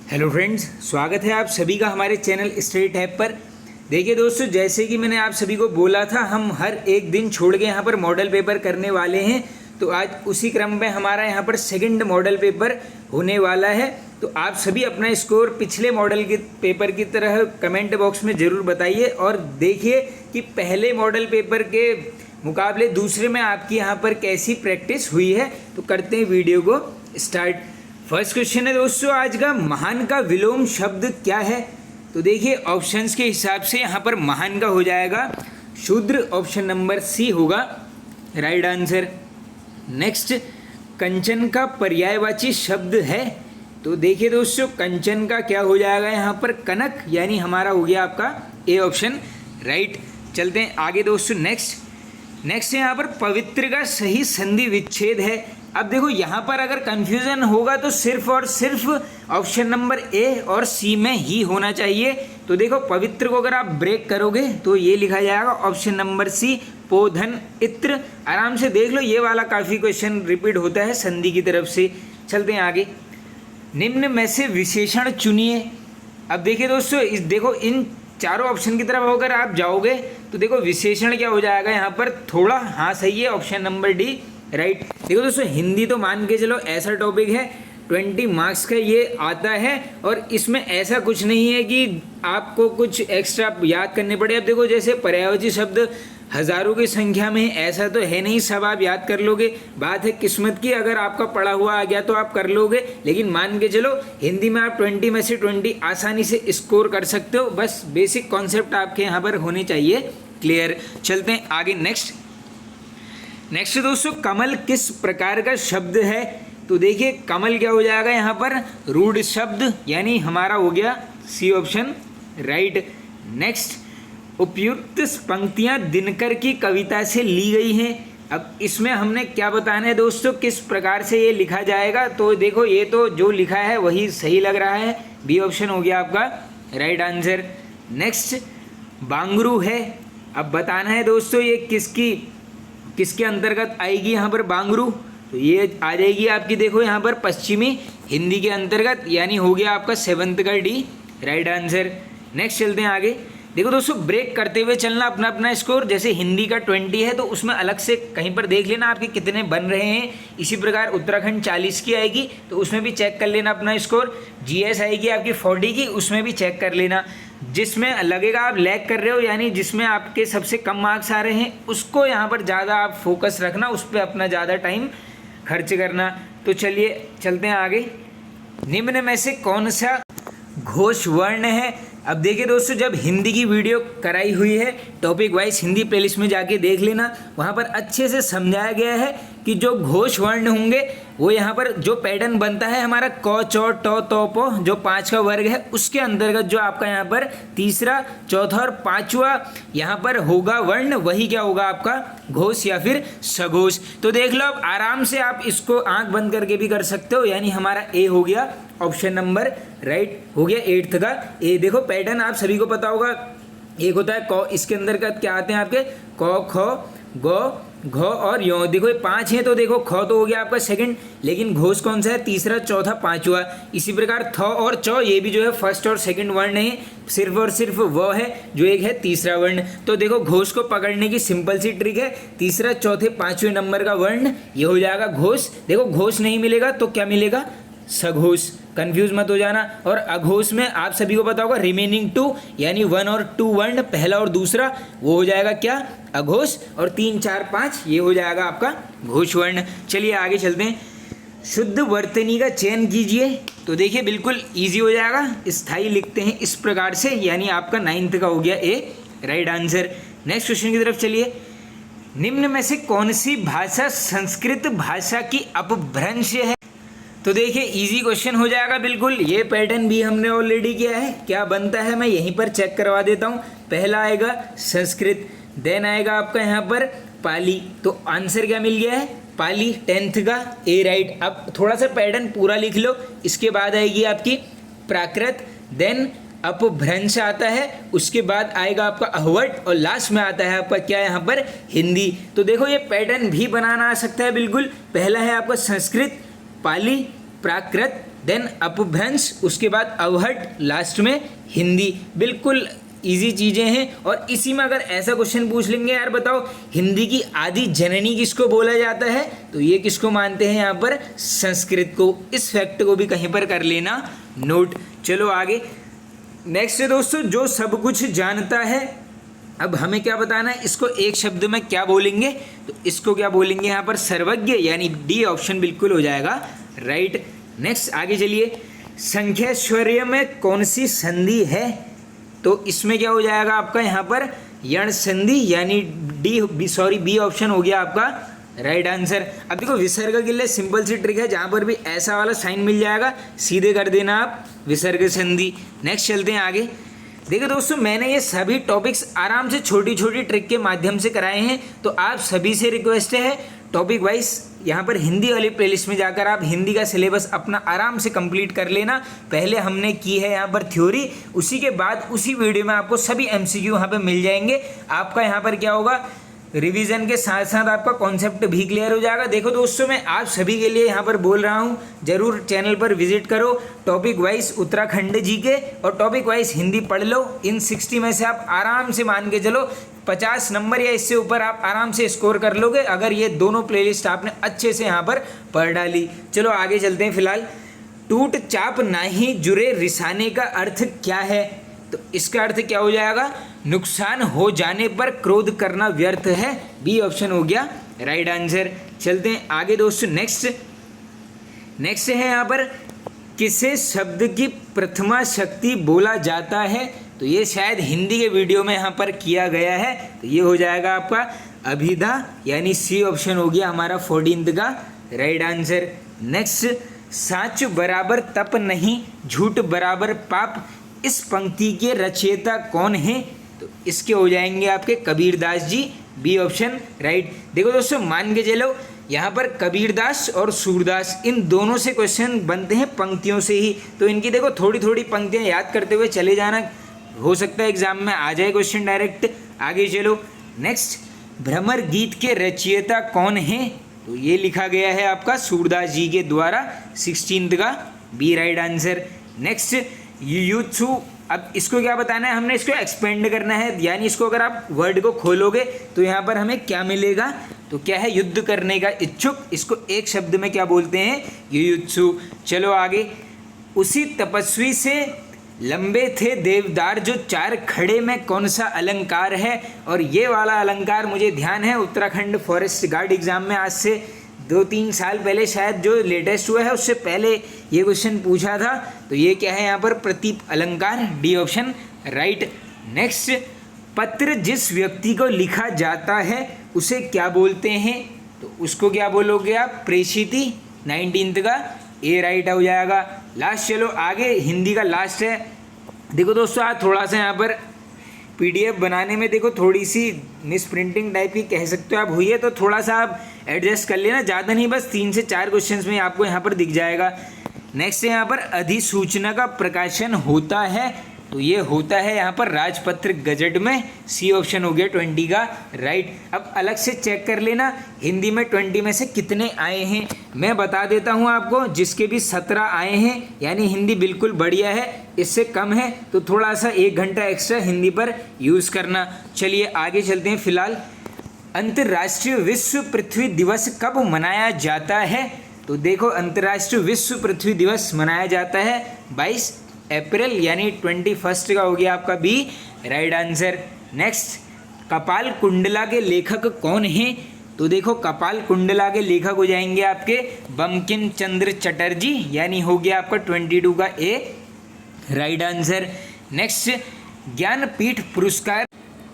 Hello friends, स्वागत है आप सभी का हमारे चैनल स्टडी टैब पर। देखिए दोस्तों, जैसे कि मैंने आप सभी को बोला था, हम हर एक दिन छोड़ के यहाँ पर मॉडल पेपर करने वाले हैं। तो आज उसी क्रम में हमारा यहाँ पर सेकंड मॉडल पेपर होने वाला है। तो आप सभी अपना स्कोर पिछले मॉडल के पेपर की तरह कमेंट बॉक्स में ज़रूर बताइए और देखिए कि पहले मॉडल पेपर के मुकाबले दूसरे में आपकी यहाँ पर कैसी प्रैक्टिस हुई है। तो करते हैं वीडियो को स्टार्ट। फर्स्ट क्वेश्चन है दोस्तों आज का, महान का विलोम शब्द क्या है? तो देखिए ऑप्शंस के हिसाब से यहाँ पर महान का हो जाएगा शूद्र, ऑप्शन नंबर सी होगा राइट आंसर। नेक्स्ट, कंचन का पर्यायवाची शब्द है। तो देखिए दोस्तों, कंचन का क्या हो जाएगा यहाँ पर कनक, यानी हमारा हो गया आपका ए ऑप्शन राइट। चलते हैं आगे दोस्तों। नेक्स्ट यहाँ पर पवित्र का सही संधि विच्छेद है। अब देखो यहाँ पर अगर कंफ्यूजन होगा तो सिर्फ और सिर्फ ऑप्शन नंबर ए और सी में ही होना चाहिए। तो देखो पवित्र को अगर आप ब्रेक करोगे तो ये लिखा जाएगा ऑप्शन नंबर सी पोधन इत्र। आराम से देख लो, ये वाला काफ़ी क्वेश्चन रिपीट होता है संधि की तरफ से। चलते हैं आगे। निम्न में से विशेषण चुनिए। अब देखिए दोस्तों, देखो इन चारों ऑप्शन की तरफ अगर आप जाओगे तो देखो विशेषण क्या हो जाएगा यहाँ पर, थोड़ा हाँ सही है ऑप्शन नंबर डी राइट। देखो दोस्तों, हिंदी तो मान के चलो ऐसा टॉपिक है 20 मार्क्स का ये आता है और इसमें ऐसा कुछ नहीं है कि आपको कुछ एक्स्ट्रा याद करने पड़े। अब देखो जैसे पर्यायवाची शब्द हज़ारों की संख्या में, ऐसा तो है नहीं सब आप याद कर लोगे। बात है किस्मत की, अगर आपका पढ़ा हुआ आ गया तो आप कर लोगे, लेकिन मान के चलो हिंदी में आप 20 में से 20 आसानी से स्कोर कर सकते हो। बस बेसिक कॉन्सेप्ट आपके यहाँ पर होने चाहिए क्लियर। चलते हैं आगे। नेक्स्ट दोस्तों, कमल किस प्रकार का शब्द है? तो देखिए कमल क्या हो जाएगा यहाँ पर, रूढ़ शब्द, यानी हमारा हो गया सी ऑप्शन राइट। नेक्स्ट, उपयुक्त पंक्तियाँ दिनकर की कविता से ली गई हैं। अब इसमें हमने क्या बताना है दोस्तों, किस प्रकार से ये लिखा जाएगा? तो देखो ये तो जो लिखा है वही सही लग रहा है, बी ऑप्शन हो गया आपका राइट आंसर। नेक्स्ट, बांगरू है। अब बताना है दोस्तों ये किसके अंतर्गत आएगी यहाँ पर बांगरू? तो ये आ जाएगी आपकी, देखो यहाँ पर पश्चिमी हिंदी के अंतर्गत, यानी हो गया आपका 7th का डी राइट आंसर। नेक्स्ट चलते हैं आगे। देखो दोस्तों, ब्रेक करते हुए चलना अपना अपना स्कोर। जैसे हिंदी का 20 है तो उसमें अलग से कहीं पर देख लेना आपके कितने बन रहे हैं। इसी प्रकार उत्तराखंड 40 की आएगी तो उसमें भी चेक कर लेना अपना स्कोर। जीएस आएगी आपकी 40 की, उसमें भी चेक कर लेना। जिसमें लगेगा आप लैग कर रहे हो, यानी जिसमें आपके सबसे कम मार्क्स आ रहे हैं, उसको यहाँ पर ज़्यादा आप फोकस रखना, उस पर अपना ज़्यादा टाइम खर्च करना। तो चलिए चलते हैं आगे। निम्न में से कौन सा घोष वर्ण है? अब देखिए दोस्तों, जब हिंदी की वीडियो कराई हुई है टॉपिक वाइज, हिंदी प्लेलिस्ट में जाके देख लेना, वहाँ पर अच्छे से समझाया गया है कि जो घोष वर्ण होंगे वो यहाँ पर जो पैटर्न बनता है हमारा क चौ ट तो पो, जो 5 का वर्ग है उसके अंतर्गत जो आपका यहाँ पर तीसरा, चौथा और 5वां यहाँ पर होगा वर्ण, वही क्या होगा आपका घोष या फिर सघोष। तो देख लो, अब आराम से आप इसको आंख बंद करके भी कर सकते हो, यानी हमारा ए हो गया ऑप्शन नंबर राइट हो गया 8th का ए। देखो पैटर्न आप सभी को पता होगा, एक होता है क, इसके अंतर्गत क्या आते हैं आपके क ख ग घ और यो। देखो ये 5 हैं तो देखो ख तो हो गया आपका सेकंड, लेकिन घोष कौन सा है, तीसरा, चौथा, 5वां। इसी प्रकार थ और च ये भी जो है फर्स्ट और सेकंड वर्ण है, सिर्फ और सिर्फ व है जो एक है तीसरा वर्ण। तो देखो घोष को पकड़ने की सिंपल सी ट्रिक है, तीसरा, चौथे, 5वें नंबर का वर्ण ये हो जाएगा घोष। देखो घोष नहीं मिलेगा तो क्या मिलेगा, सघोष। कंफ्यूज मत हो जाना। और अघोष में आप सभी को पता होगा रिमेनिंग 2, यानी 1 और 2 वर्ण, पहला और दूसरा, वो हो जाएगा क्या अघोष, और 3, 4, 5 ये हो जाएगा आपका घोष वर्ण। चलिए आगे चलते हैं। शुद्ध वर्तनी का चयन कीजिए। तो देखिए बिल्कुल इजी हो जाएगा, स्थाई लिखते हैं इस प्रकार से, यानी आपका 9th का हो गया ए राइट आंसर। नेक्स्ट क्वेश्चन की तरफ चलिए। निम्न में से कौन सी भाषा संस्कृत भाषा की अपभ्रंश है? तो देखिए इजी क्वेश्चन हो जाएगा बिल्कुल, ये पैटर्न भी हमने ऑलरेडी किया है। क्या बनता है मैं यहीं पर चेक करवा देता हूँ। पहला आएगा संस्कृत, देन आएगा आपका यहाँ पर पाली। तो आंसर क्या मिल गया है, पाली 10th का ए राइट। अब थोड़ा सा पैटर्न पूरा लिख लो। इसके बाद आएगी आपकी प्राकृत, देन अपभ्रंश आता है, उसके बाद आएगा आपका अहवट और लास्ट में आता है आपका क्या यहाँ पर हिंदी। तो देखो ये पैटर्न भी बनाना आ सकता है बिल्कुल। पहला है आपका संस्कृत, पाली, प्राकृत, देन अपभ्रंश, उसके बाद अवहट, लास्ट में हिंदी। बिल्कुल इजी चीज़ें हैं। और इसी में अगर ऐसा क्वेश्चन पूछ लेंगे यार बताओ हिंदी की आदि जननी किसको बोला जाता है, तो ये किसको मानते हैं यहाँ पर, संस्कृत को। इस फैक्ट को भी कहीं पर कर लेना नोट। चलो आगे नेक्स्ट है दोस्तों, जो सब कुछ जानता है। अब हमें क्या बताना है, इसको एक शब्द में क्या बोलेंगे, तो इसको क्या बोलेंगे यहाँ पर, सर्वज्ञ, यानी डी ऑप्शन बिल्कुल हो जाएगा राइट। नेक्स्ट आगे चलिए, संख्याश्वर्य में कौन सी संधि है, तो इसमें क्या हो जाएगा आपका यहाँ पर यण संधि, यानी बी ऑप्शन हो गया आपका राइट आंसर। अब देखो विसर्ग के लिए सिंपल सी ट्रिक है, जहाँ पर भी ऐसा वाला साइन मिल जाएगा सीधे कर देना आप विसर्ग संधि। नेक्स्ट चलते हैं आगे। देखो दोस्तों मैंने ये सभी टॉपिक्स आराम से छोटी छोटी ट्रिक के माध्यम से कराए हैं, तो आप सभी से रिक्वेस्ट है टॉपिक वाइज यहाँ पर हिंदी वाली प्लेलिस्ट में जाकर आप हिंदी का सिलेबस अपना आराम से कंप्लीट कर लेना। पहले हमने की है यहाँ पर थ्योरी, उसी के बाद उसी वीडियो में आपको सभी एमसीक्यू यहाँ पे मिल जाएंगे। आपका यहाँ पर क्या होगा, रिवीजन के साथ साथ आपका कॉन्सेप्ट भी क्लियर हो जाएगा। देखो दोस्तों मैं आप सभी के लिए यहाँ पर बोल रहा हूँ, जरूर चैनल पर विजिट करो, टॉपिक वाइज उत्तराखंड जी के और टॉपिक वाइज हिंदी पढ़ लो। इन 60 में से आप आराम से मान के चलो 50 नंबर या इससे ऊपर आप आराम से स्कोर कर लोगे, अगर ये दोनों प्लेलिस्ट आपने अच्छे से यहाँ पर पढ़ डाली। चलो आगे चलते हैं। फिलहाल टूट चाप नाही जुरे रिसाने का अर्थ क्या है, तो इसका अर्थ क्या हो जाएगा, नुकसान हो जाने पर क्रोध करना व्यर्थ है। बी ऑप्शन हो गया राइट आंसर। चलते हैं आगे दोस्तों। नेक्स्ट है यहाँ पर किसे शब्द की प्रथमा शक्ति बोला जाता है, तो ये शायद हिंदी के वीडियो में यहाँ पर किया गया है, तो ये हो जाएगा आपका अभिधा, यानी सी ऑप्शन हो गया हमारा 14th का राइट आंसर। नेक्स्ट, साच बराबर तप नहीं झूठ बराबर पाप, इस पंक्ति के रचयिता कौन है, तो इसके हो जाएंगे आपके Kabirdas ji. B option right. देखो दोस्तों मान के चलो यहाँ पर कबीरदास और सूरदास इन दोनों से क्वेश्चन बनते हैं पंक्तियों से ही, तो इनकी देखो थोड़ी थोड़ी पंक्तियाँ याद करते हुए चले जाना, हो सकता है एग्जाम में आ जाए क्वेश्चन डायरेक्ट। आगे चलो। नेक्स्ट, भ्रमर गीत के रचयिता कौन है, तो ये लिखा गया है आपका सूरदास जी के द्वारा 16th का बी राइट आंसर। नेक्स्ट, युयुत्सु, अब इसको क्या बताना है, हमने इसको एक्सपेंड करना है, यानी इसको अगर आप वर्ड को खोलोगे तो यहाँ पर हमें क्या मिलेगा, तो क्या है युद्ध करने का इच्छुक, इसको एक शब्द में क्या बोलते हैं, युयुत्सु। चलो आगे। उसी तपस्वी से लंबे थे देवदार जो चार खड़े में कौन सा अलंकार है, और ये वाला अलंकार मुझे ध्यान है उत्तराखंड फॉरेस्ट गार्ड एग्जाम में आज से 2-3 साल पहले शायद जो लेटेस्ट हुआ है उससे पहले ये क्वेश्चन पूछा था, तो ये क्या है यहाँ पर प्रतीप अलंकार। D option right. नेक्स्ट, पत्र जिस व्यक्ति को लिखा जाता है उसे क्या बोलते हैं, तो उसको क्या बोलोगे आप, प्रेषिति। 19th का ए राइट हो जाएगा। लास्ट चलो आगे, हिंदी का लास्ट है। देखो दोस्तों आज थोड़ा सा यहाँ पर पीडीएफ बनाने में देखो थोड़ी सी मिस प्रिंटिंग टाइप की कह सकते हो आप हुई है, तो थोड़ा सा आप एडजस्ट कर लेना, ज़्यादा नहीं, बस 3 से 4 क्वेश्चंस में आपको यहाँ पर दिख जाएगा। नेक्स्ट यहाँ पर अधिसूचना का प्रकाशन होता है, तो ये होता है यहाँ पर राजपत्र गजट में। सी ऑप्शन हो गया 20 का राइट। अब अलग से चेक कर लेना हिंदी में 20 में से कितने आए हैं, मैं बता देता हूँ आपको। जिसके भी 17 आए हैं यानी हिंदी बिल्कुल बढ़िया है, इससे कम है तो थोड़ा सा 1 घंटा एक्स्ट्रा हिंदी पर यूज़ करना। चलिए आगे चलते हैं। फिलहाल अंतर्राष्ट्रीय विश्व पृथ्वी दिवस कब मनाया जाता है, तो देखो अंतर्राष्ट्रीय विश्व पृथ्वी दिवस मनाया जाता है 22 अप्रैल, यानी 21 का हो गया आपका बी राइट आंसर। नेक्स्ट, कपाल कुंडला के लेखक कौन हैं, तो देखो कपाल कुंडला के लेखक हो जाएंगे आपके बंकिम चंद्र चटर्जी, यानी हो गया आपका 22 का ए राइट आंसर। नेक्स्ट, ज्ञानपीठ पुरस्कार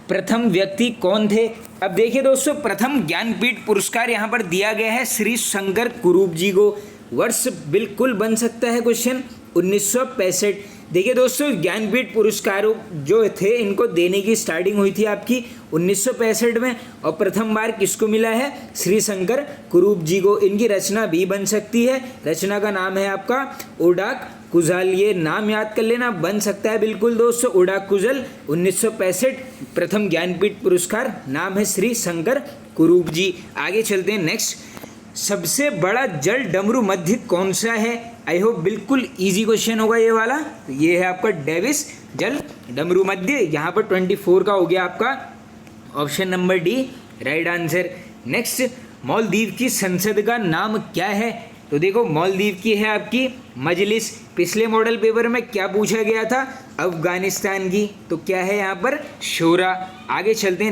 प्रथम व्यक्ति कौन थे, अब देखिए दोस्तों प्रथम ज्ञानपीठ पुरस्कार यहाँ पर दिया गया है श्री शंकर कुरूप जी को। वर्ष बिल्कुल बन सकता है क्वेश्चन 1965। देखिए दोस्तों ज्ञानपीठ पुरस्कारों जो थे इनको देने की स्टार्टिंग हुई थी आपकी 1965 में, और प्रथम बार किसको मिला है, श्री शंकर कुरूप जी को। इनकी रचना भी बन सकती है, रचना का नाम है आपका ओडाक कुजाल, ये नाम याद कर लेना, बन सकता है बिल्कुल दोस्तों ओडाक कुजल। 1965 प्रथम ज्ञानपीठ पुरस्कार, नाम है श्री शंकर कुरूप जी। आगे चलते हैं। नेक्स्ट, सबसे बड़ा जल डमरू मध्य कौन सा है? आई होप बिल्कुल इजी क्वेश्चन होगा ये वाला। तो ये है आपका डेविस जल डमरू मध्य। यहाँ पर 24 का हो गया आपका option number D right answer. Next, Maldives की संसद का नाम क्या है? तो देखो मालदीव की है आपकी मजलिस। पिछले मॉडल पेपर में क्या पूछा गया था? अफगानिस्तान की। तो क्या है यहाँ पर? शोरा। आगे चलते हैं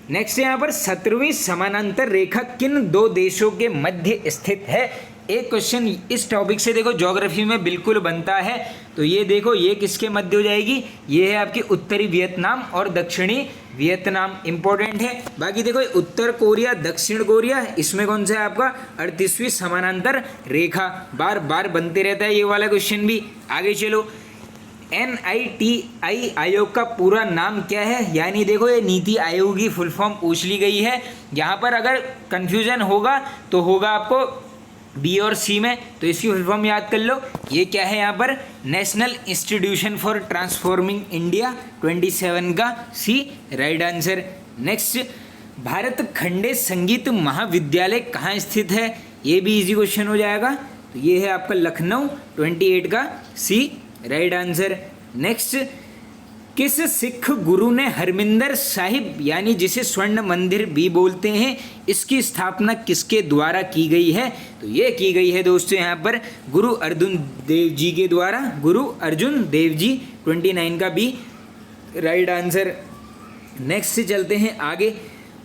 नेक्स्ट यहाँ पर 17वीं समानांतर रेखा किन दो देशों के मध्य स्थित है? एक क्वेश्चन इस टॉपिक से देखो ज्योग्राफी में बिल्कुल बनता है। तो ये देखो ये किसके मध्य हो जाएगी? ये है आपकी उत्तरी वियतनाम और दक्षिणी वियतनाम, इंपॉर्टेंट है। बाकी देखो उत्तर कोरिया दक्षिण कोरिया, इसमें कौन सा है आपका? 38वीं समानांतर रेखा। बार बार बनते रहता है ये वाला क्वेश्चन भी। आगे चलो, NITI आयोग का पूरा नाम क्या है? यानी देखो ये नीति आयोग की फुल फॉर्म पूछ ली गई है। यहाँ पर अगर कंफ्यूजन होगा तो होगा आपको बी और सी में, तो इसकी फुल फॉर्म याद कर लो। ये क्या है यहाँ पर? National institution for transforming India, 27 का सी राइट आंसर। नेक्स्ट, भारत खंडे संगीत महाविद्यालय कहाँ स्थित है? ये भी इजी क्वेश्चन हो जाएगा। तो ये है आपका लखनऊ, 28 का सी राइट आंसर। नेक्स्ट, किस सिख गुरु ने हरमिंदर साहिब यानी जिसे स्वर्ण मंदिर भी बोलते हैं, इसकी स्थापना किसके द्वारा की गई है? तो ये की गई है दोस्तों यहाँ पर गुरु अर्जुन देव जी के द्वारा, गुरु अर्जुन देव जी, 29 का बी राइट आंसर। नेक्स्ट से चलते हैं आगे,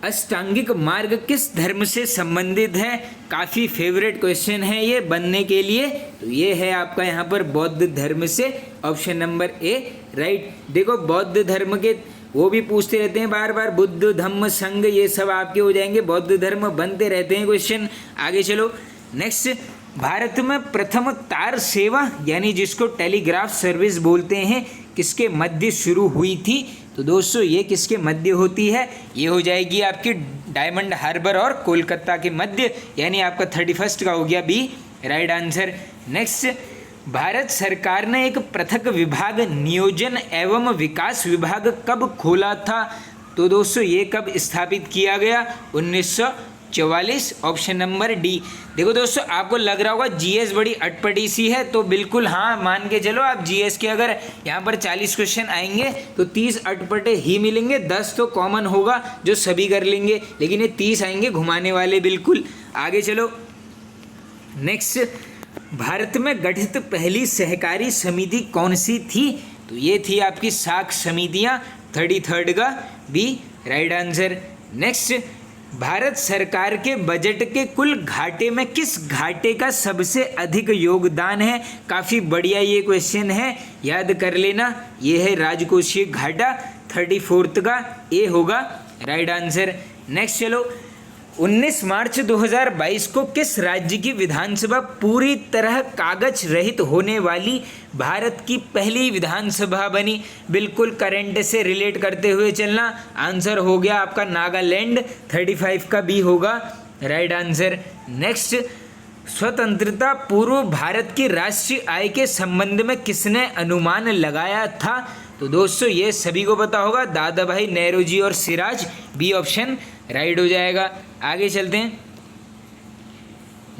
अष्टांगिक मार्ग किस धर्म से संबंधित है? काफ़ी फेवरेट क्वेश्चन है ये बनने के लिए। तो ये है आपका यहाँ पर बौद्ध धर्म से, ऑप्शन नंबर ए राइट। देखो बौद्ध धर्म के वो भी पूछते रहते हैं बार बार, बुद्ध धम्म संघ ये सब आपके हो जाएंगे, बौद्ध धर्म बनते रहते हैं क्वेश्चन। आगे चलो नेक्स्ट, भारत में प्रथम तार सेवा यानी जिसको टेलीग्राफ सर्विस बोलते हैं किसके मध्य शुरू हुई थी? तो दोस्तों ये किसके मध्य होती है? ये हो जाएगी आपकी डायमंड हार्बर और कोलकाता के मध्य, यानी आपका 31 का हो गया B right answer. Next, Bharat सरकार ने एक पृथक विभाग नियोजन एवं विकास विभाग कब खोला था? तो दोस्तों ये कब स्थापित किया गया? 1944, ऑप्शन नंबर डी। देखो दोस्तों आपको लग रहा होगा जीएस बड़ी अटपटी सी है, तो बिल्कुल हाँ मान के चलो आप जीएस के अगर यहाँ पर 40 क्वेश्चन आएंगे तो 30 अटपटे ही मिलेंगे, 10 तो कॉमन होगा जो सभी कर लेंगे, लेकिन ये 30 आएंगे घुमाने वाले बिल्कुल। आगे चलो नेक्स्ट, भारत में गठित पहली सहकारी समिति कौन सी थी? तो ये थी आपकी साख समितियाँ, 33 का B right answer. Next, Bharat सरकार के बजट के कुल घाटे में किस घाटे का सबसे अधिक योगदान है? काफ़ी बढ़िया ये क्वेश्चन है, याद कर लेना। ये है राजकोषीय घाटा, 34 का ए होगा राइट आंसर। नेक्स्ट चलो, 19 मार्च 2022 को किस राज्य की विधानसभा पूरी तरह कागज रहित होने वाली भारत की पहली विधानसभा बनी? बिल्कुल करंट से रिलेट करते हुए चलना। आंसर हो गया आपका नागालैंड, 35 का बी होगा राइट आंसर। नेक्स्ट, स्वतंत्रता पूर्व भारत की राष्ट्रीय आय के संबंध में किसने अनुमान लगाया था? तो दोस्तों ये सभी को पता होगा, दादा भाई नेहरू जी और सिराज, बी ऑप्शन राइट हो जाएगा। आगे चलते हैं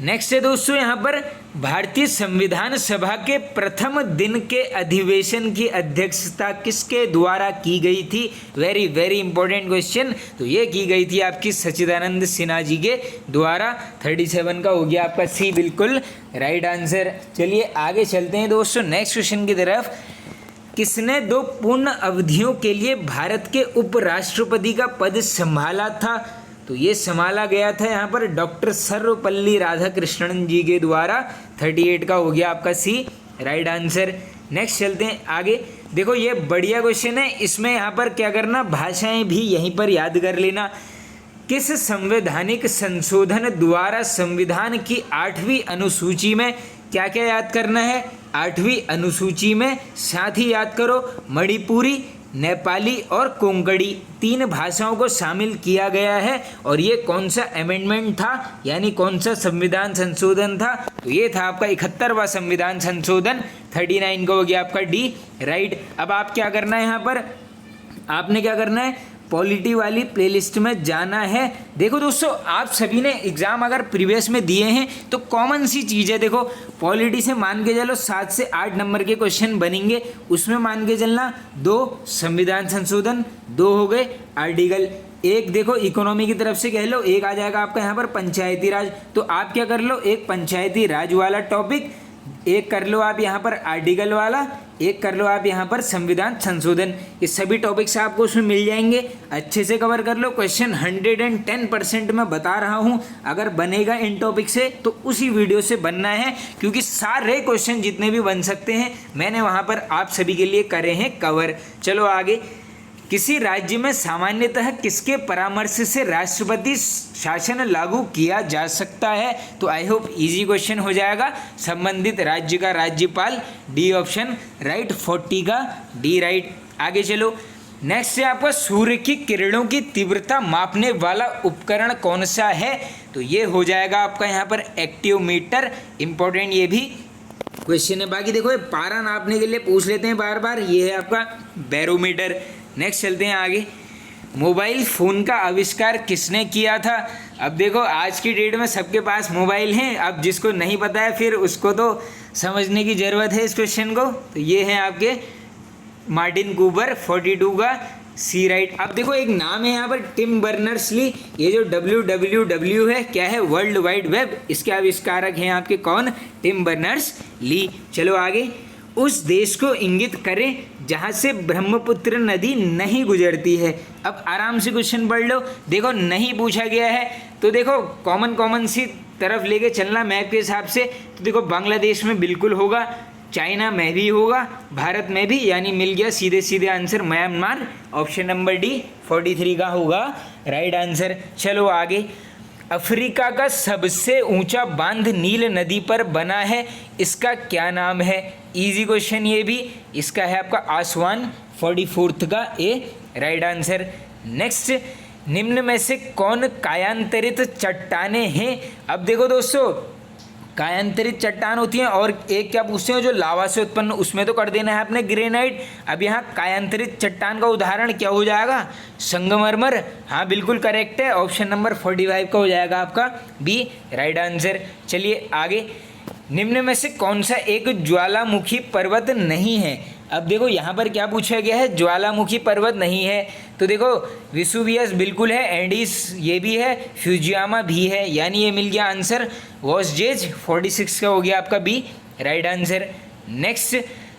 नेक्स्ट है दोस्तों यहाँ पर भारतीय संविधान सभा के प्रथम दिन के अधिवेशन की अध्यक्षता किसके द्वारा की गई थी? Very very important question. तो ये की गई थी आपकी सच्चिदानंद सिन्हा जी के द्वारा, 37 का हो गया आपका सी बिल्कुल राइट आंसर। चलिए आगे चलते हैं दोस्तों नेक्स्ट क्वेश्चन की तरफ। किसने 2 पूर्ण अवधियों के लिए भारत के उपराष्ट्रपति का पद संभाला था? तो ये संभाला गया था यहाँ पर डॉक्टर सर्वपल्ली राधाकृष्णन जी के द्वारा, 38 का हो गया आपका सी राइट आंसर। नेक्स्ट चलते हैं आगे। देखो ये बढ़िया क्वेश्चन है, इसमें यहाँ पर क्या करना, भाषाएं भी यहीं पर याद कर लेना। किस संवैधानिक संशोधन द्वारा संविधान की 8वीं अनुसूची में क्या क्या याद करना है? 8वीं अनुसूची में साथ ही याद करो मणिपुरी, नेपाली और कोंकणी 3 भाषाओं को शामिल किया गया है। और ये कौन सा अमेंडमेंट था, यानी कौन सा संविधान संशोधन था? तो ये था आपका 71वां संविधान संशोधन, 39 का हो गया आपका डी राइट। अब आप क्या करना है, यहाँ पर आपने क्या करना है, पॉलिटी वाली प्लेलिस्ट में जाना है। देखो दोस्तों, आप सभी ने एग्ज़ाम अगर प्रीवियस में दिए हैं तो कॉमन सी चीज़ है। देखो पॉलिटी से मान के चलो 7 से 8 नंबर के क्वेश्चन बनेंगे, उसमें मान के चलना 2 संविधान संशोधन, 2 हो गए आर्टिकल, एक देखो इकोनॉमी की तरफ से कह लो, एक आ जाएगा आपका यहाँ पर पंचायती राज। तो आप क्या कर लो, एक पंचायती राज वाला टॉपिक, एक कर लो आप यहाँ पर आर्टिकल वाला, एक कर लो आप यहाँ पर संविधान संशोधन। ये सभी टॉपिक्स आपको उसमें मिल जाएंगे, अच्छे से कवर कर लो। क्वेश्चन 110% मैं बता रहा हूँ, अगर बनेगा इन टॉपिक से तो उसी वीडियो से बनना है, क्योंकि सारे क्वेश्चन जितने भी बन सकते हैं मैंने वहाँ पर आप सभी के लिए करे हैं कवर। चलो आगे, किसी राज्य में सामान्यतः किसके परामर्श से राष्ट्रपति शासन लागू किया जा सकता है? तो आई होप इजी क्वेश्चन हो जाएगा, संबंधित राज्य का राज्यपाल, डी ऑप्शन राइट, 40 का डी राइट। आगे चलो, नेक्स्ट है आपका सूर्य की किरणों की तीव्रता मापने वाला उपकरण कौन सा है? तो ये हो जाएगा आपका यहाँ पर एक्टियोमीटर, इंपॉर्टेंट ये भी क्वेश्चन है। बाकी देखो ये पारा नापने के लिए पूछ लेते हैं बार बार, ये है आपका बैरोमीटर। नेक्स्ट चलते हैं आगे, मोबाइल फ़ोन का आविष्कार किसने किया था? अब देखो आज की डेट में सबके पास मोबाइल हैं, अब जिसको नहीं पता है फिर उसको तो समझने की ज़रूरत है इस क्वेश्चन को। तो ये है आपके मार्टिन कूपर, 42 का सी राइट। अब देखो एक नाम है यहाँ पर टिम बर्नर्स ली, ये जो WWW है क्या है, वर्ल्ड वाइड वेब, इसके आविष्कारक हैं आपके कौन, टिम बर्नर्स ली। चलो आगे, उस देश को इंगित करें जहाँ से ब्रह्मपुत्र नदी नहीं गुजरती है। अब आराम से क्वेश्चन पढ़ लो, देखो नहीं पूछा गया है तो देखो कॉमन सी तरफ लेके चलना मैप के हिसाब से। तो देखो बांग्लादेश में बिल्कुल होगा, चाइना में भी होगा, भारत में भी, यानी मिल गया सीधे सीधे answer Myanmar, option number D 43 का होगा राइट आंसर। चलो आगे, अफ्रीका का सबसे ऊंचा बांध नील नदी पर बना है, इसका क्या नाम है? इजी क्वेश्चन ये भी, इसका है आपका आसवान, 44 का ए राइट आंसर। नेक्स्ट, निम्न में से कौन कायांतरित चट्टानें हैं? अब देखो दोस्तों, कायांतरित चट्टान होती हैं और एक क्या पूछते हैं जो लावा से उत्पन्न, उसमें तो कर देना है आपने ग्रेनाइट। अब यहाँ कायांतरित चट्टान का उदाहरण क्या हो जाएगा, संगमरमर। हाँ बिल्कुल करेक्ट है, ऑप्शन नंबर 45 का हो जाएगा आपका बी राइट आंसर। चलिए आगे, निम्न में से कौन सा एक ज्वालामुखी पर्वत नहीं है? अब देखो यहाँ पर क्या पूछा गया है, ज्वालामुखी पर्वत नहीं है। तो देखो विसुवियस बिल्कुल है, एंडीज ये भी है, फ्यूजियामा भी है, यानी ये मिल गया आंसर वॉसजेज, 46 का हो गया आपका बी राइट आंसर। नेक्स्ट,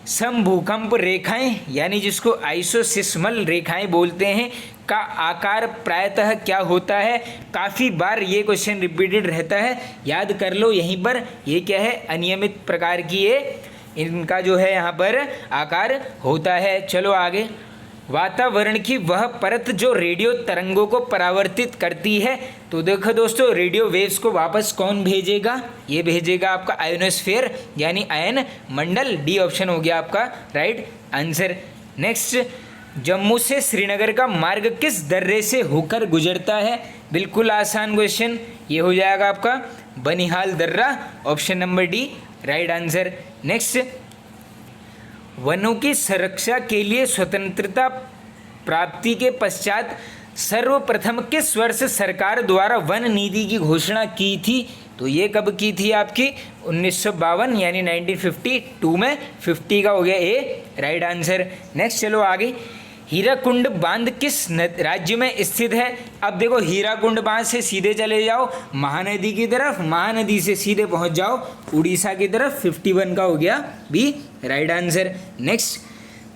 समभूकंप रेखाएं यानी जिसको आइसोसिस्मल रेखाएं बोलते हैं का आकार प्रायतः क्या होता है? काफ़ी बार ये क्वेश्चन रिपीटेड रहता है, याद कर लो यहीं पर। ये क्या है, अनियमित प्रकार की ये इनका जो है यहाँ पर आकार होता है। चलो आगे, वातावरण की वह परत जो रेडियो तरंगों को परावर्तित करती है। तो देखो दोस्तों, रेडियो वेव्स को वापस कौन भेजेगा? ये भेजेगा आपका आयोनोस्फीयर यानी आयन मंडल, डी ऑप्शन हो गया आपका राइट आंसर। नेक्स्ट, जम्मू से श्रीनगर का मार्ग किस दर्रे से होकर गुजरता है? बिल्कुल आसान क्वेश्चन, ये हो जाएगा आपका बनिहाल दर्रा, option number D right answer. Next, वनों की सुरक्षा के लिए स्वतंत्रता प्राप्ति के पश्चात सर्वप्रथम किस वर्ष सरकार द्वारा वन नीति की घोषणा की थी? तो ये कब की थी आपकी 1952 यानी 1952 में, 50 का हो गया ए राइट आंसर। नेक्स्ट चलो आगे, हीराकुंड बांध किस राज्य में स्थित है? अब देखो हीराकुंड बांध से सीधे चले जाओ महानदी की तरफ, महानदी से सीधे पहुंच जाओ उड़ीसा की तरफ, 51 का हो गया बी राइट आंसर। नेक्स्ट,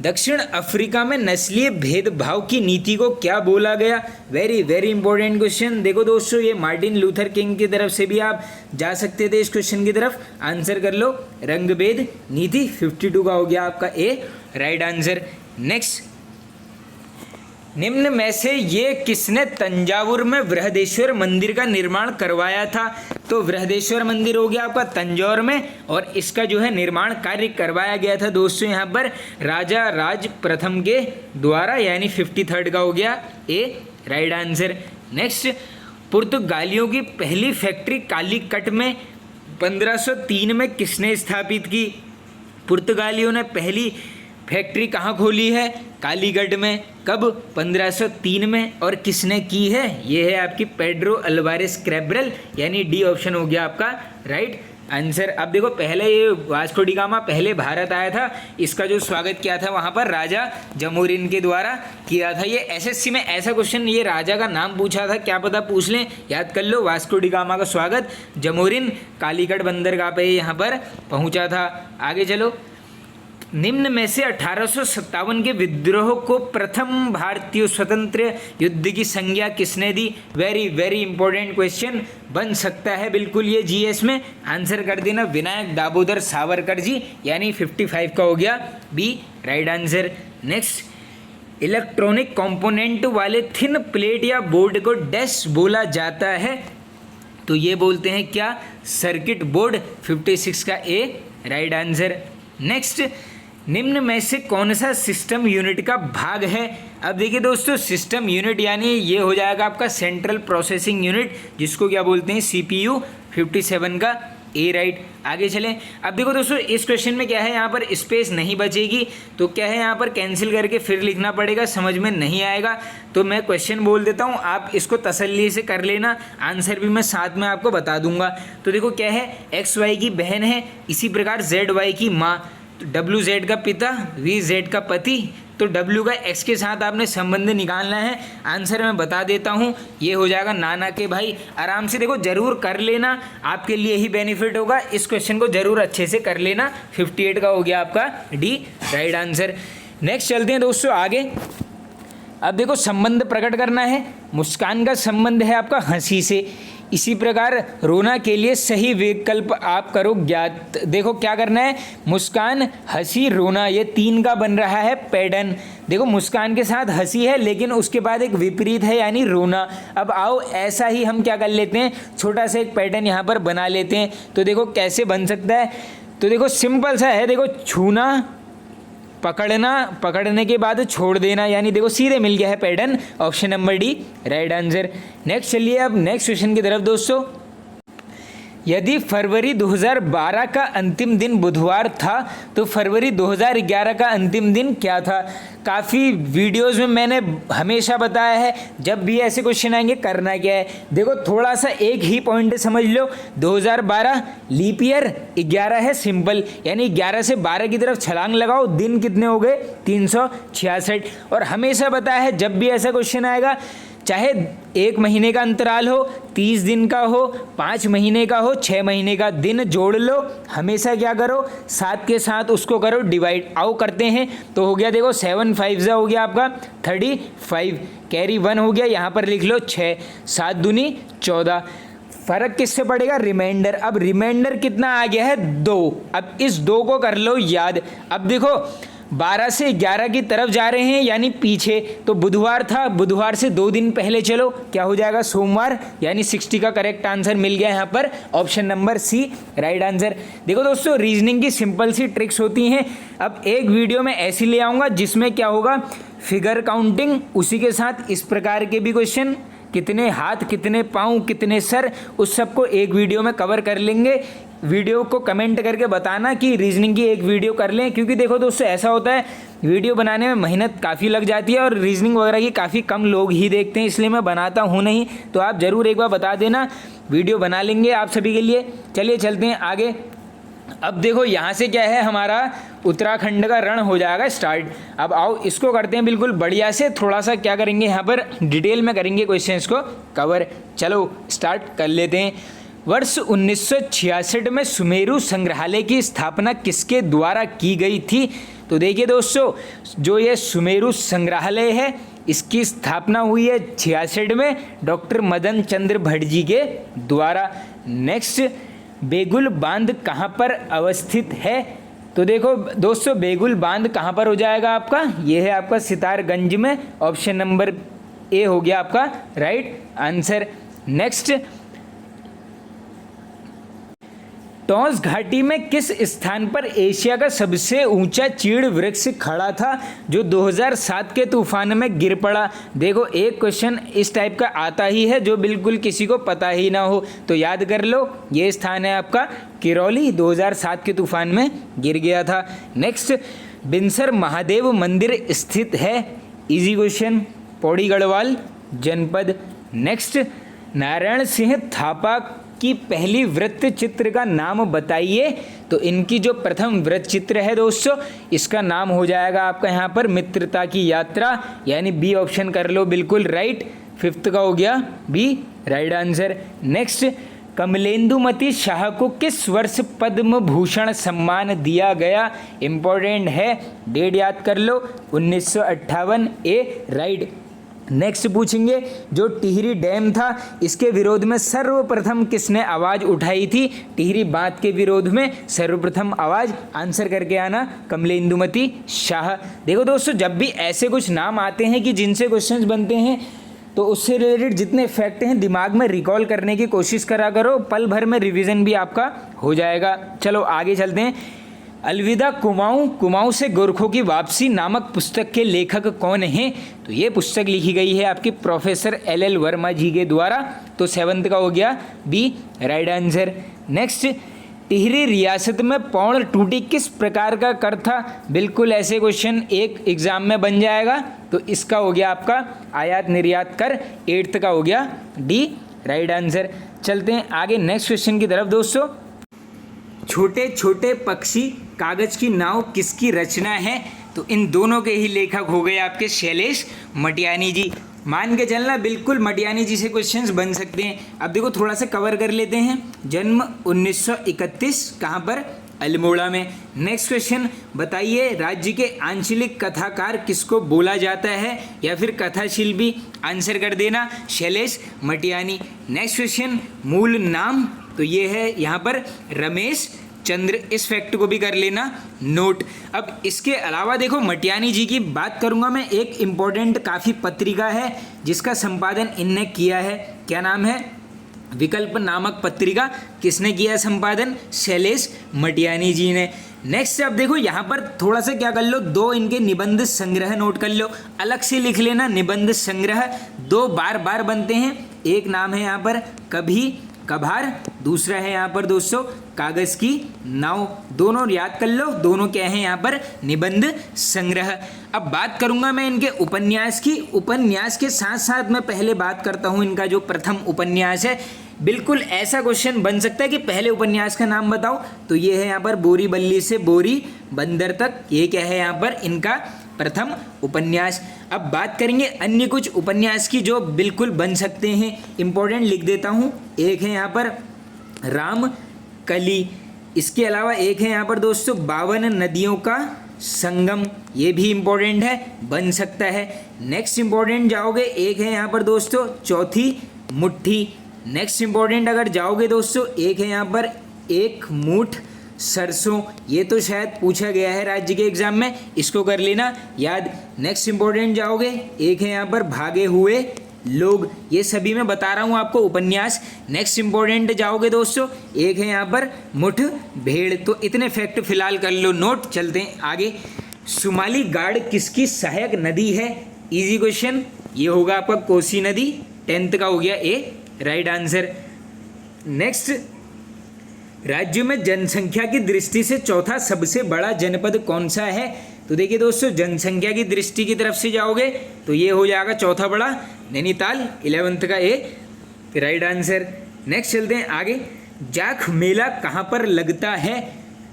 दक्षिण अफ्रीका में नस्लीय भेदभाव की नीति को क्या बोला गया? Very very important question. देखो दोस्तों, ये मार्टिन लूथर किंग की तरफ से भी आप जा सकते थे इस क्वेश्चन की तरफ, आंसर कर लो रंगभेद नीति, 52 का हो गया आपका ए राइट आंसर। नेक्स्ट, निम्न में से ये किसने तंजावुर में बृहदेश्वर मंदिर का निर्माण करवाया था? तो बृहदेश्वर मंदिर हो गया आपका तंजौर में, और इसका जो है निर्माण कार्य करवाया गया था दोस्तों यहाँ पर राजा राज प्रथम के द्वारा, यानी 53 का हो गया ए राइट आंसर। नेक्स्ट, पुर्तगालियों की पहली फैक्ट्री कालीकट में 1503 में किसने स्थापित की? पुर्तगालियों ने पहली फैक्ट्री कहाँ खोली है? कालीगढ़ में। कब? 1503 में। और किसने की है? ये है आपकी पेड्रो अल्वारेस कैब्रल, यानी डी ऑप्शन हो गया आपका राइट आंसर। अब देखो पहले ये वास्को डी गामा पहले भारत आया था, इसका जो स्वागत किया था वहाँ पर राजा जमोरिन के द्वारा किया था। ये एसएससी में ऐसा क्वेश्चन, ये राजा का नाम पूछा था, क्या पता पूछ लें, याद कर लो। वास्को डी गामा का स्वागत जमोरिन कालीगढ़ बंदरगाह पे यहाँ पर पहुँचा था। आगे चलो। निम्न में से 1857 के विद्रोह को प्रथम भारतीय स्वतंत्र युद्ध की संज्ञा किसने दी? वेरी वेरी इंपॉर्टेंट क्वेश्चन बन सकता है बिल्कुल ये जीएस में। आंसर कर देना विनायक दामोदर सावरकर जी, यानी 55 का हो गया B right answer. Next, electronic component वाले थिन प्लेट या बोर्ड को डैश बोला जाता है? तो ये बोलते हैं क्या? Circuit board. 56 का ए राइट आंसर। नेक्स्ट, निम्न में से कौन सा सिस्टम यूनिट का भाग है? अब देखिए दोस्तों, सिस्टम यूनिट यानी ये हो जाएगा आपका सेंट्रल प्रोसेसिंग यूनिट, जिसको क्या बोलते हैं? सीपीयू। 57 का ए राइट। आगे चलें। अब देखो दोस्तों, इस क्वेश्चन में क्या है, यहाँ पर स्पेस नहीं बचेगी, तो क्या है यहाँ पर कैंसिल करके फिर लिखना पड़ेगा, समझ में नहीं आएगा। तो मैं क्वेश्चन बोल देता हूँ, आप इसको तसल्ली से कर लेना, आंसर भी मैं साथ में आपको बता दूंगा। तो देखो क्या है, एक्स वाई की बहन है, इसी प्रकार जेड वाई की माँ, डब्ल्यू जेड का पिता, वी जेड का पति। तो डब्ल्यू का एक्स के साथ आपने संबंध निकालना है। आंसर मैं बता देता हूँ, ये हो जाएगा नाना के भाई। आराम से देखो जरूर कर लेना, आपके लिए ही बेनिफिट होगा। इस क्वेश्चन को जरूर अच्छे से कर लेना। 58 का हो गया आपका डी राइट आंसर। नेक्स्ट चलते हैं दोस्तों आगे। अब देखो संबंध प्रकट करना है। मुस्कान का संबंध है आपका हंसी से, इसी प्रकार रोना के लिए सही विकल्प आप करो ज्ञात। देखो क्या करना है, मुस्कान, हंसी, रोना, ये 3 का बन रहा है पैटर्न। देखो मुस्कान के साथ हंसी है, लेकिन उसके बाद एक विपरीत है यानी रोना। अब आओ ऐसा ही हम क्या कर लेते हैं, छोटा सा एक पैटर्न यहाँ पर बना लेते हैं। तो देखो कैसे बन सकता है, तो देखो सिंपल सा है। देखो छूना, पकड़ना, पकड़ने के बाद छोड़ देना, यानी देखो सीधे मिल गया है pattern. Option number D right answer. Next चलिए अब नेक्स्ट क्वेश्चन की तरफ दोस्तों। यदि फरवरी 2012 का अंतिम दिन बुधवार था तो फरवरी 2011 का अंतिम दिन क्या था? काफ़ी वीडियोस में मैंने हमेशा बताया है, जब भी ऐसे क्वेश्चन आएंगे करना क्या है। देखो थोड़ा सा एक ही पॉइंट समझ लो, 2012 लीप ईयर, 11 है सिंपल, यानी 11 से 12 की तरफ छलांग लगाओ, दिन कितने हो गए? 366। और हमेशा बताया है जब भी ऐसा क्वेश्चन आएगा, चाहे 1 महीने का अंतराल हो, 30 दिन का हो, 5 महीने का हो, 6 महीने का, दिन जोड़ लो। हमेशा क्या करो, 7 के साथ उसको करो डिवाइड। आओ करते हैं। तो हो गया देखो 7 5 हो गया आपका 35, कैरी 1 हो गया, यहाँ पर लिख लो 6, 7 दूनी 14। फर्क किससे पड़ेगा? रिमाइंडर। अब रिमाइंडर कितना आ गया है? 2। अब इस 2 को कर लो याद। अब देखो 12 से 11 की तरफ जा रहे हैं, यानी पीछे। तो बुधवार था, बुधवार से 2 दिन पहले चलो, क्या हो जाएगा? सोमवार, यानी 60 का करेक्ट आंसर मिल गया यहाँ पर। Option number C right answer. देखो दोस्तों, रीजनिंग की सिंपल सी ट्रिक्स होती हैं। अब एक वीडियो में ऐसी ले आऊँगा जिसमें क्या होगा, फिगर काउंटिंग, उसी के साथ इस प्रकार के भी क्वेश्चन, कितने हाथ, कितने पाँव, कितने सर, उस सबको एक वीडियो में कवर कर लेंगे। वीडियो को कमेंट करके बताना कि रीजनिंग की एक वीडियो कर लें, क्योंकि देखो दोस्तों ऐसा होता है, वीडियो बनाने में मेहनत काफ़ी लग जाती है और रीजनिंग वगैरह की काफ़ी कम लोग ही देखते हैं, इसलिए मैं बनाता हूँ नहीं। तो आप ज़रूर एक बार बता देना, वीडियो बना लेंगे आप सभी के लिए। चलिए चलते हैं आगे। अब देखो यहाँ से क्या है, हमारा उत्तराखंड का रण हो जाएगा स्टार्ट। अब आओ इसको करते हैं बिल्कुल बढ़िया से। थोड़ा सा क्या करेंगे यहाँ पर डिटेल में करेंगे क्वेश्चंस को कवर। चलो स्टार्ट कर लेते हैं। वर्ष 1966 में सुमेरु संग्रहालय की स्थापना किसके द्वारा की गई थी? तो देखिए दोस्तों, जो ये सुमेरु संग्रहालय है इसकी स्थापना हुई है 66 में डॉक्टर मदन चंद्र भट्ट जी के द्वारा। नेक्स्ट, बेगुल बांध कहाँ पर अवस्थित है? तो देखो दोस्तों, बेगुल बांध कहाँ पर हो जाएगा आपका? ये है आपका सितारगंज में। ऑप्शन नंबर ए हो गया आपका राइट आंसर। नेक्स्ट, टॉस घाटी में किस स्थान पर एशिया का सबसे ऊंचा चीड़ वृक्ष खड़ा था जो 2007 के तूफान में गिर पड़ा? देखो एक क्वेश्चन इस टाइप का आता ही है जो बिल्कुल किसी को पता ही ना हो, तो याद कर लो, ये स्थान है आपका किरौली, 2007 के तूफान में गिर गया था। नेक्स्ट, बिनसर महादेव मंदिर स्थित है? इजी क्वेश्चन, पौड़ी गढ़वाल जनपद। नेक्स्ट, नारायण सिंह थापा की पहली वृत्त चित्र का नाम बताइए। तो इनकी जो प्रथम वृत्त चित्र है दोस्तों, इसका नाम हो जाएगा आपका यहाँ पर मित्रता की यात्रा, यानी बी ऑप्शन कर लो बिल्कुल राइट। फिफ्थ का हो गया B right answer. Next, Kamlendumati Shah को किस वर्ष पद्म भूषण सम्मान दिया गया? इंपॉर्टेंट है, डेट याद कर लो, 1958 ए राइट। नेक्स्ट पूछेंगे, जो टिहरी डैम था इसके विरोध में सर्वप्रथम किसने आवाज़ उठाई थी? टिहरी बांध के विरोध में सर्वप्रथम आवाज़, आंसर करके आना, कमलेंदुमती शाह। देखो दोस्तों, जब भी ऐसे कुछ नाम आते हैं कि जिनसे क्वेश्चंस बनते हैं, तो उससे रिलेटेड जितने फैक्ट हैं दिमाग में रिकॉल करने की कोशिश करा करो, पल भर में रिवीजन भी आपका हो जाएगा। चलो आगे चलते हैं। अलविदा कुमाऊं, कुमाऊं से गोरखों की वापसी नामक पुस्तक के लेखक कौन हैं? तो ये पुस्तक लिखी गई है आपकी प्रोफेसर LL वर्मा जी के द्वारा। तो सेवंथ का हो गया B right answer. Next, Tehri रियासत में पौड़ टूटी किस प्रकार का कर था? बिल्कुल ऐसे क्वेश्चन एक एग्जाम में बन जाएगा। तो इसका हो गया आपका आयात निर्यात कर, 8th का हो गया डी राइट आंसर। चलते हैं आगे नेक्स्ट क्वेश्चन की तरफ दोस्तों। छोटे छोटे पक्षी कागज की नाव किसकी रचना है? तो इन दोनों के ही लेखक हो गए आपके शैलेश मटियानी जी। मान के चलना बिल्कुल मटियानी जी से क्वेश्चंस बन सकते हैं। अब देखो थोड़ा सा कवर कर लेते हैं। जन्म 1931, कहाँ पर? अल्मोड़ा में। नेक्स्ट क्वेश्चन बताइए, राज्य के आंचलिक कथाकार किसको बोला जाता है, या फिर कथा शिल्पी? आंसर कर देना शैलेश मटियानी। नेक्स्ट क्वेश्चन, मूल नाम? तो ये है यहाँ पर रमेश चंद्र, इस फैक्ट को भी कर लेना नोट। अब इसके अलावा देखो मटियानी जी की बात करूँगा मैं, एक इम्पोर्टेंट काफ़ी पत्रिका है जिसका संपादन इनने किया है। क्या नाम है? विकल्प नामक पत्रिका। किसने किया संपादन? शैलेश मटियानी जी ने। नेक्स्ट अब देखो यहाँ पर थोड़ा सा क्या कर लो, दो इनके निबंध संग्रह नोट कर लो, अलग से लिख लेना। निबंध संग्रह दो बार बार बनते हैं, एक नाम है यहाँ पर कभी कभार, दूसरा है यहाँ पर दोस्तों कागज की नाव। दोनों याद कर लो, दोनों क्या है यहाँ पर? निबंध संग्रह। अब बात करूंगा मैं इनके उपन्यास की। उपन्यास के साथ साथ मैं पहले बात करता हूँ इनका जो प्रथम उपन्यास है। बिल्कुल ऐसा क्वेश्चन बन सकता है कि पहले उपन्यास का नाम बताओ, तो ये है यहाँ पर बोरी बल्ली से बोरी बंदर तक। ये क्या है यहाँ पर? इनका प्रथम उपन्यास। अब बात करेंगे अन्य कुछ उपन्यास की जो बिल्कुल बन सकते हैं, इंपॉर्टेंट लिख देता हूँ। एक है यहाँ पर राम कली, इसके अलावा एक है यहाँ पर दोस्तों 52 नदियों का संगम, ये भी इम्पोर्टेंट है, बन सकता है। नेक्स्ट इम्पोर्टेंट जाओगे, एक है यहाँ पर दोस्तों चौथी मुट्ठी। नेक्स्ट इम्पोर्टेंट अगर जाओगे दोस्तों, एक है यहाँ पर एक मूठ सरसों, ये तो शायद पूछा गया है राज्य के एग्जाम में, इसको कर लेना याद। नेक्स्ट इम्पोर्टेंट जाओगे, एक है यहाँ पर भागे हुए लोग, ये सभी मैं बता रहा हूँ आपको उपन्यास। नेक्स्ट इम्पोर्टेंट जाओगे दोस्तों, एक है यहाँ पर मुठ भेड़। तो इतने फैक्ट फिलहाल कर लो नोट। चलते हैं आगे। शुमाली गाड़ किसकी सहायक नदी है? इजी क्वेश्चन, ये होगा आपका कोसी नदी। 10th का हो गया ए राइट आंसर। नेक्स्ट, राज्य में जनसंख्या की दृष्टि से चौथा सबसे बड़ा जनपद कौन सा है? तो देखिए दोस्तों, जनसंख्या की दृष्टि की तरफ से जाओगे तो ये हो जाएगा चौथा बड़ा नैनीताल, 11th का ए राइट आंसर। नेक्स्ट चलते हैं आगे। जाख मेला कहाँ पर लगता है?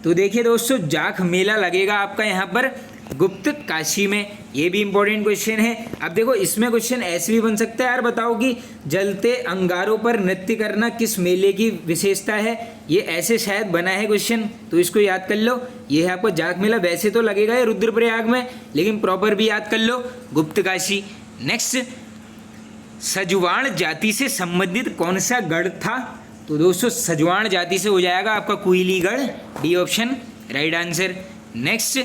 तो देखिए दोस्तों, जाख मेला लगेगा आपका यहाँ पर गुप्त काशी में, ये भी इंपॉर्टेंट क्वेश्चन है। अब देखो इसमें क्वेश्चन ऐसे भी बन सकता है यार, बताओ कि जलते अंगारों पर नृत्य करना किस मेले की विशेषता है? ये ऐसे शायद बना है क्वेश्चन, तो इसको याद कर लो। ये है आपको जाख मेला, वैसे तो लगेगा ये रुद्रप्रयाग में, लेकिन प्रॉपर भी याद कर लो गुप्त काशी। नेक्स्ट, सजवाण जाति से संबंधित कौन सा गढ़ था? तो दोस्तों सजवाण जाति से हो जाएगा आपका Kuiligarh, D option right answer. Next,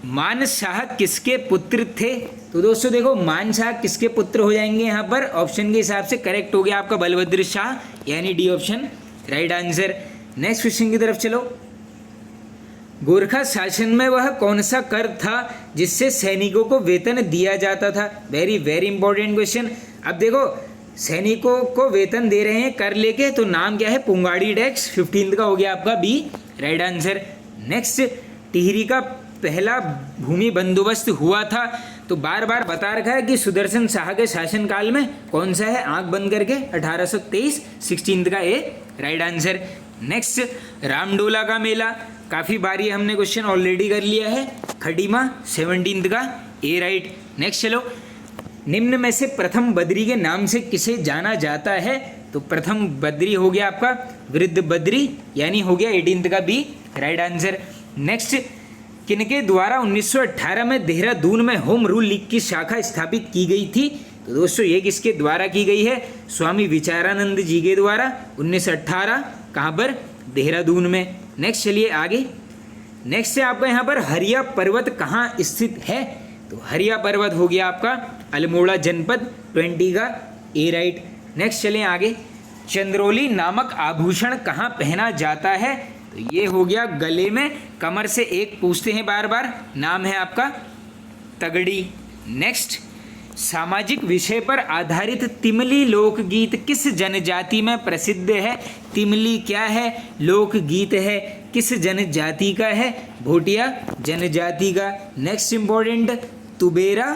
Manshah किसके पुत्र थे? तो दोस्तों देखो मानशाह किसके पुत्र हो जाएंगे यहाँ पर? ऑप्शन के हिसाब से करेक्ट हो गया आपका बलभद्र शाह, यानी D option right answer. Next question की तरफ चलो। गोरखा शासन में वह कौन सा कर था जिससे सैनिकों को वेतन दिया जाता था? Very very important question. अब देखो सैनिकों को वेतन दे रहे हैं कर लेके, तो नाम क्या है? पुंगाड़ी टैक्स। 15th का हो गया आपका B right answer. Next, Tehri का पहला भूमि बंदोबस्त हुआ था? तो बार बार बता रखा है कि सुदर्शन शाह के शासनकाल में। कौन सा है? आंख बंद करके 1823, 16 का ए राइट आंसर। नेक्स्ट, रामडोला का मेला, काफ़ी बारी हमने क्वेश्चन ऑलरेडी कर लिया है। खडीमा 17 का ए राइट। नेक्स्ट चलो, निम्न में से प्रथम बद्री के नाम से किसे जाना जाता है? तो प्रथम बद्री हो गया आपका वृद्ध बद्री, यानी हो गया 18 का बी राइट आंसर। नेक्स्ट, किनके द्वारा 1918 में देहरादून में होम रूल लीग की शाखा स्थापित की गई थी? तो दोस्तों ये किसके द्वारा की गई है? स्वामी विचारानंद जी के द्वारा 1918, कहाँ पर? देहरादून में। नेक्स्ट चलिए आगे। नेक्स्ट है आपका यहाँ पर हरिया पर्वत कहाँ स्थित है? तो हरिया पर्वत हो गया आपका अल्मोड़ा जनपद, 20 का ए राइट। नेक्स्ट चलें आगे। चंद्रोली नामक आभूषण कहाँ पहना जाता है? तो ये हो गया गले में, कमर से एक पूछते हैं बार बार, नाम है आपका तगड़ी। नेक्स्ट, सामाजिक विषय पर आधारित तिमली लोकगीत किस जनजाति में प्रसिद्ध है? तिमली क्या है? लोकगीत है, किस जनजाति का है? भोटिया जनजाति का। नेक्स्ट इंपॉर्टेंट, तुबेरा,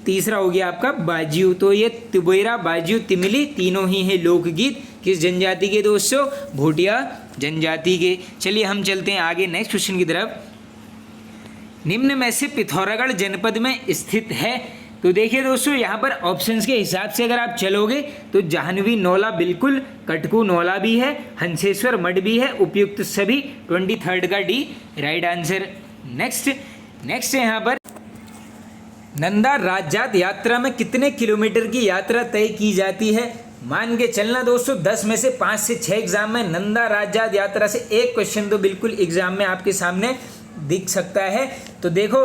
तीसरा हो गया आपका बाजियो। तो ये तुबेरा, बाजियो, तिमली तीनों ही हैं लोकगीत, किस जनजाति के दोस्तों? भोटिया जनजाति के। चलिए हम चलते हैं आगे नेक्स्ट क्वेश्चन की तरफ। निम्न में से पिथौरागढ़ जनपद में स्थित है? तो देखिए दोस्तों, यहाँ पर ऑप्शंस के हिसाब से अगर आप चलोगे तो जाह्नवी नौला बिल्कुल, कटकू नौला भी है, हंसेश्वर मठ भी है, उपयुक्त सभी, 23 का डी राइट आंसर। नेक्स्ट है यहाँ पर, नंदा राजजात यात्रा में कितने किलोमीटर की यात्रा तय की जाती है? मान के चलना दोस्तों, 10 में से 5 से 6 एग्जाम में नंदा राजजात यात्रा से एक क्वेश्चन तो बिल्कुल एग्जाम में आपके सामने दिख सकता है। तो देखो,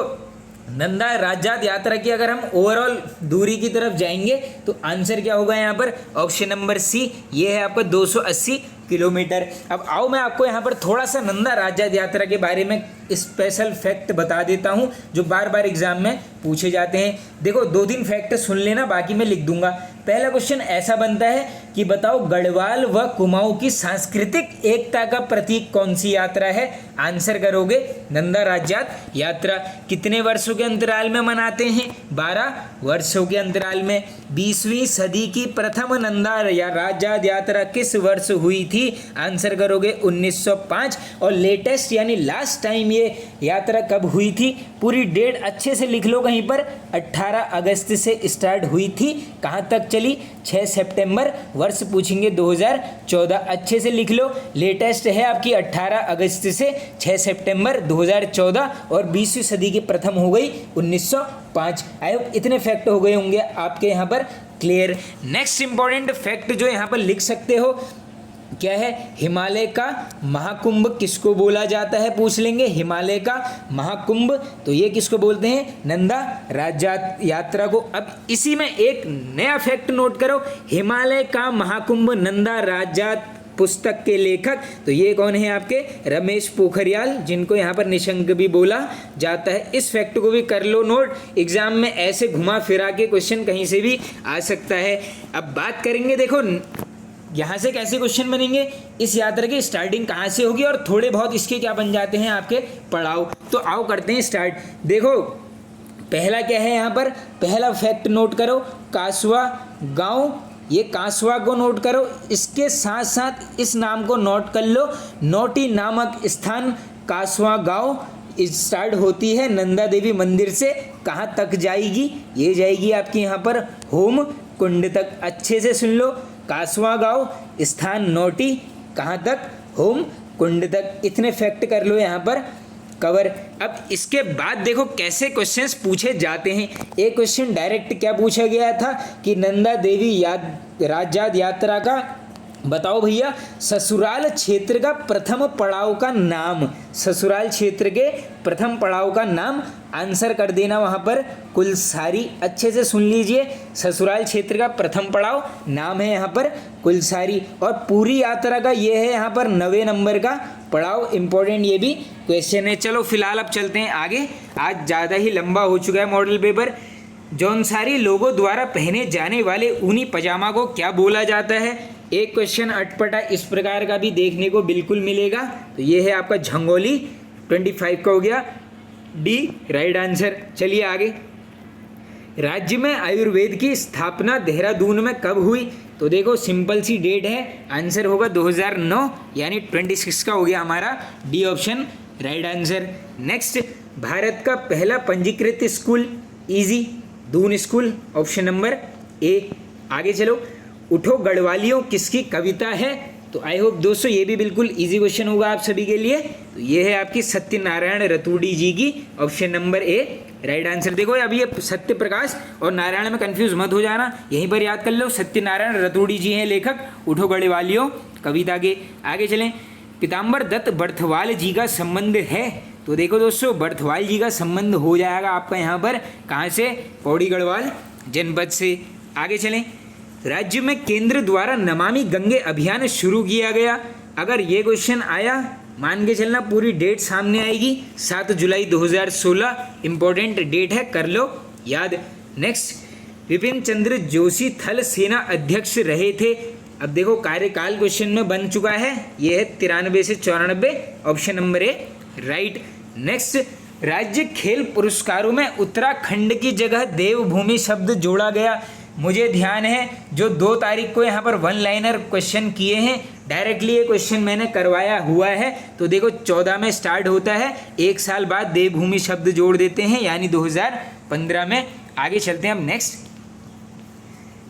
नंदा राजजात यात्रा की अगर हम ओवरऑल दूरी की तरफ जाएंगे तो आंसर क्या होगा यहाँ पर? ऑप्शन नंबर सी, ये है आपका 280 किलोमीटर। अब आओ मैं आपको यहाँ पर थोड़ा सा नंदा राजजात यात्रा के बारे में स्पेशल फैक्ट बता देता हूँ जो बार बार एग्जाम में पूछे जाते हैं। देखो 2-3 फैक्ट सुन लेना, बाकी मैं लिख दूंगा। पहला क्वेश्चन ऐसा बनता है कि बताओ गढ़वाल व कुमाऊं की सांस्कृतिक एकता का प्रतीक कौन सी यात्रा है? आंसर करोगे नंदा राजजात यात्रा। कितने वर्षों के अंतराल में मनाते हैं? 12 वर्षों के अंतराल में। 20वीं सदी की प्रथम नंदा राजजात यात्रा किस वर्ष हुई थी? आंसर करोगे 1905। और लेटेस्ट यानी लास्ट टाइम ये यात्रा कब हुई थी? पूरी डेट अच्छे से लिख लो कहीं पर, 18 अगस्त से स्टार्ट हुई थी, कहाँ तक चली? 6 सितंबर, वर्ष पूछेंगे 2014, अच्छे से लिख लो। लेटेस्ट है आपकी 18 अगस्त से 6 सितंबर 2014 और 20वीं सदी की प्रथम हो गई 1905। आई होप इतने फैक्ट हो गए होंगे आपके यहाँ पर क्लियर। नेक्स्ट इंपॉर्टेंट फैक्ट जो यहाँ पर लिख सकते हो क्या है? हिमालय का महाकुंभ किसको बोला जाता है? पूछ लेंगे। हिमालय का महाकुंभ, तो ये किसको बोलते हैं? नंदा राजजात यात्रा को। अब इसी में एक नया फैक्ट नोट करो, हिमालय का महाकुंभ नंदा राजजात पुस्तक के लेखक, तो ये कौन है आपके? रमेश पोखरियाल, जिनको यहाँ पर निशंक भी बोला जाता है। इस फैक्ट को भी कर लो नोट, एग्जाम में ऐसे घुमा फिरा के क्वेश्चन कहीं से भी आ सकता है। अब बात करेंगे, देखो यहाँ से कैसे क्वेश्चन बनेंगे, इस यात्रा की स्टार्टिंग कहाँ से होगी और थोड़े बहुत इसके क्या बन जाते हैं आपके पड़ाव। तो आओ करते हैं स्टार्ट। देखो पहला क्या है यहाँ पर? पहला फैक्ट नोट करो, कासवा गांव, ये कासवा को नोट करो। इसके साथ साथ इस नाम को नोट कर लो, नोटी नामक स्थान कासवा गांव स्टार्ट होती है नंदा देवी मंदिर से, कहाँ तक जाएगी? ये जाएगी आपकी यहाँ पर होम कुंड तक। अच्छे से सुन लो, कासवा गांव, स्थान नोटी, कहाँ तक? होम कुंड तक। इतने फैक्ट कर लो यहाँ पर कवर। अब इसके बाद देखो कैसे क्वेश्चंस पूछे जाते हैं। एक क्वेश्चन डायरेक्ट क्या पूछा गया था कि नंदा देवी राजजात यात्रा का बताओ भैया ससुराल क्षेत्र का प्रथम पड़ाव का नाम। ससुराल क्षेत्र के प्रथम पड़ाव का नाम आंसर कर देना वहाँ पर कुलसारी। अच्छे से सुन लीजिए, ससुराल क्षेत्र का प्रथम पड़ाव नाम है यहाँ पर कुलसारी। और पूरी यात्रा का ये है यहाँ पर 9वें नंबर का पड़ाव। इंपॉर्टेंट ये भी क्वेश्चन है। चलो फिलहाल अब चलते हैं आगे, आज ज़्यादा ही लंबा हो चुका है मॉडल पेपर। जौनसारी लोगों द्वारा पहने जाने वाले ऊनी पजामा को क्या बोला जाता है? एक क्वेश्चन अटपटा इस प्रकार का भी देखने को बिल्कुल मिलेगा। तो ये है आपका झंगोली 25 का हो गया डी राइट आंसर। चलिए आगे। राज्य में आयुर्वेद की स्थापना देहरादून में कब हुई? तो देखो सिंपल सी डेट है, आंसर होगा 2009 यानी 26 का हो गया हमारा D option right answer. Next, Bharat का पहला पंजीकृत school? Easy, Doon school, option number A. आगे चलो। उठो गढ़वालियों किसकी कविता है? तो आई होप दोस्तों ये भी बिल्कुल इजी क्वेश्चन होगा आप सभी के लिए। तो ये है आपकी सत्यनारायण रतूड़ी जी की, option number A right answer. देखो अब ये सत्य प्रकाश और नारायण में कंफ्यूज मत हो जाना, यहीं पर याद कर लो, सत्यनारायण रतूड़ी जी हैं लेखक उठो गढ़वालियों कविता के। आगे चलें। पीताम्बर दत्त बर्थवाल जी का संबंध है? तो देखो दोस्तों बर्थवाल जी का संबंध हो जाएगा आपका यहाँ पर, कहाँ से? पौड़ी गढ़वाल जनपद से। आगे चलें। राज्य में केंद्र द्वारा नमामि गंगे अभियान शुरू किया गया। अगर ये क्वेश्चन आया मान के चलना पूरी डेट सामने आएगी, 7 जुलाई 2016 इंपॉर्टेंट डेट है, कर लो याद। नेक्स्ट, विपिन चंद्र जोशी थल सेना अध्यक्ष रहे थे। अब देखो कार्यकाल क्वेश्चन में बन चुका है, ये है 93 से 94, option number A right. Next, राज्य खेल पुरस्कारों में उत्तराखंड की जगह देवभूमि शब्द जोड़ा गया। मुझे ध्यान है जो 2 तारीख को यहाँ पर 1 लाइनर क्वेश्चन किए हैं, डायरेक्टली ये क्वेश्चन मैंने करवाया हुआ है। तो देखो 14 में स्टार्ट होता है, 1 साल बाद देवभूमि शब्द जोड़ देते हैं यानी 2015 में। आगे चलते हैं अब नेक्स्ट।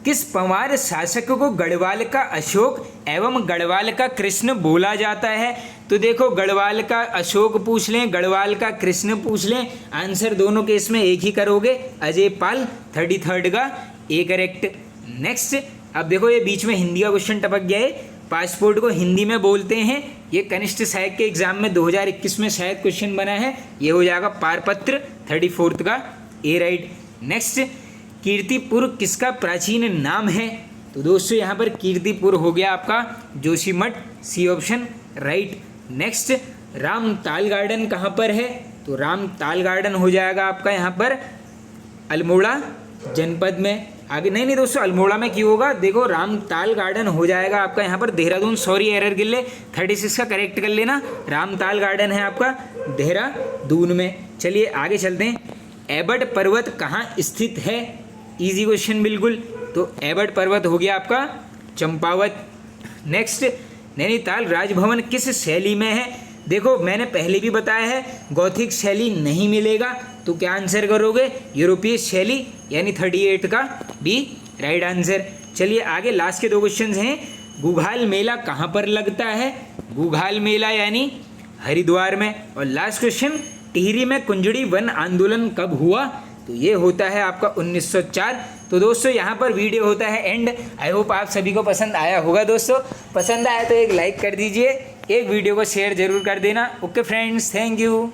किस पंवार शासक को गढ़वाल का अशोक एवं गढ़वाल का कृष्ण बोला जाता है? तो देखो गढ़वाल का अशोक पूछ लें, गढ़वाल का कृष्ण पूछ लें, आंसर दोनों केस में एक ही करोगे, अजय पाल 33 का ए करेक्ट। नेक्स्ट, अब देखो ये बीच में हिंदी का क्वेश्चन टपक गया है, पासपोर्ट को हिंदी में बोलते हैं, ये कनिष्ठ सहायक के एग्जाम में 2021 में शायद क्वेश्चन बना है, ये हो जाएगा पारपत्र 34 का ए राइट। नेक्स्ट, कीर्तिपुर किसका प्राचीन नाम है? तो दोस्तों यहाँ पर कीर्तिपुर हो गया आपका Joshimath, C option right. Next, Ramtal garden कहाँ पर है? तो रामताल गार्डन हो जाएगा आपका यहाँ पर अल्मोड़ा जनपद में। आगे नहीं दोस्तों अल्मोड़ा में क्यों होगा, देखो रामताल गार्डन हो जाएगा आपका यहाँ पर देहरादून, सॉरी एरर गिर ले, 36 का करेक्ट कर लेना, रामताल गार्डन है आपका देहरादून में। चलिए आगे चलते हैं। एबट पर्वत कहाँ स्थित है? इजी क्वेश्चन बिल्कुल, तो एबट पर्वत हो गया आपका चंपावत। नेक्स्ट, नैनीताल राजभवन किस शैली में है? देखो मैंने पहले भी बताया है गौथिक शैली नहीं मिलेगा, तो क्या आंसर करोगे? यूरोपीय शैली यानी 38 का बी राइट आंसर। चलिए आगे लास्ट के 2 क्वेश्चंस हैं। घुघाल मेला कहाँ पर लगता है? घुघाल मेला यानी हरिद्वार में। और लास्ट क्वेश्चन, टिहरी में कुंजड़ी वन आंदोलन कब हुआ? तो ये होता है आपका 1904। तो दोस्तों यहाँ पर वीडियो होता है एंड। आई होप आप सभी को पसंद आया होगा दोस्तों, पसंद आया तो एक लाइक कर दीजिए, एक वीडियो को शेयर जरूर कर देना। Okay friends, thank you.